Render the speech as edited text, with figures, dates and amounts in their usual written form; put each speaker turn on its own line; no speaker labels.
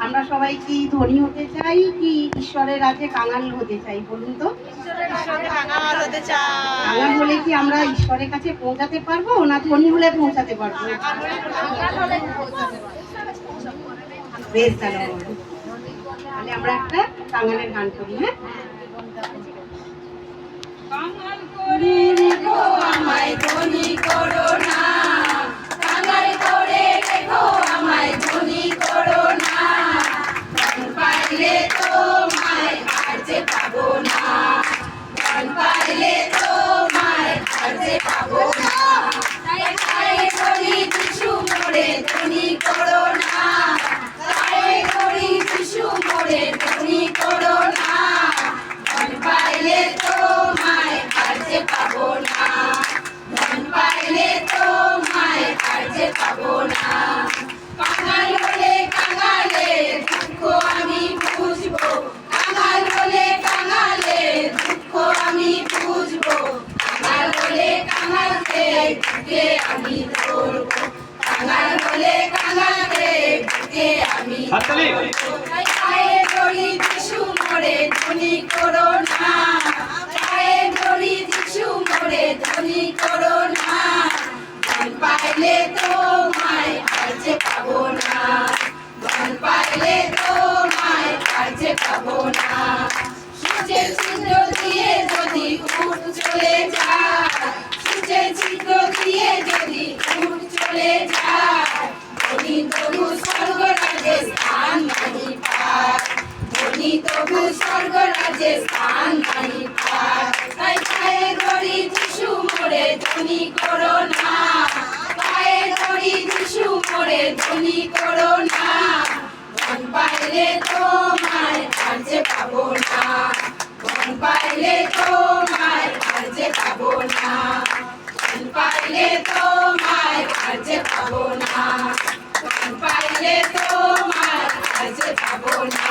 আমরা সবাই কি ধনী হতে চাই কি ঈশ্বরের রাজ্যে কাঙাল হতে চাই বলুন তো?
কাঙাল হতে চাই।
কাঙাল হলে কি আমরা ঈশ্বরের কাছে পৌঁছাতে পারবো না ধনী হলে পৌঁছাতে পারবো? বেশ তাহলে আমরা একটা কাঙালের গান করি। হ্যাঁ,
কাঙাল করে রেখো আমায় ধনী করো না, কাঙাল করে রেখো আমায় ধনী করো না, ধন পাইলে তোমায় আর যে পাবো না, ধন পাইলে তোমায় আর যে পাবো না, তাই তাই করি যিশু মোরে ধনী করো না, তাই করি যিশু মোরে ধনী করো না, ধন পাইলে তোমায় আর যে পাবো না, ধন পাইলে তোমায় আর যে পাবো না। কাঙাল হলে কাঙালের দুঃখ আমি বুঝবো, কাঙাল হলে কাঙালের দুঃখ আমি বুঝবো, কাঙাল হলে কাঙালকে বুকে আমি ধরবো, কাঙাল হলে কাঙালকে বুকে আমি ধরবো। তাই পায়ে ধরি যিশু মোরে ধনী করো না, পায়ে ধরি যিশু মোরে ধনী করো না, ধন পাইলে তোমায় আর যে পাবো না, ধন পাইলে তোমায় আর যে পাবো না। সূর্যের ছিদ্র দিয়ে যদি উট চলে যায়, সূর্যের ছিদ্র দিয়ে যদি উট চলে যায়, ধনী তবু স্বর্গরাজে স্থান নাহি পায়, ধনী তবু স্বর্গরাজে স্থান নাহি পায়। তাই পায়ে ধরি যিশু মোরে ধনী করো না, পায়ে ধরি যিশু মোরে ধনী করো না, ধন পাইলে তোমায় আর যে পাবো না, ধন পাইলে তোমায় আর যে পাবো না, ধন পাইলে তোমায় আর যে পাবো না, ধন পাইলে তোমায় আর যে পাবো না।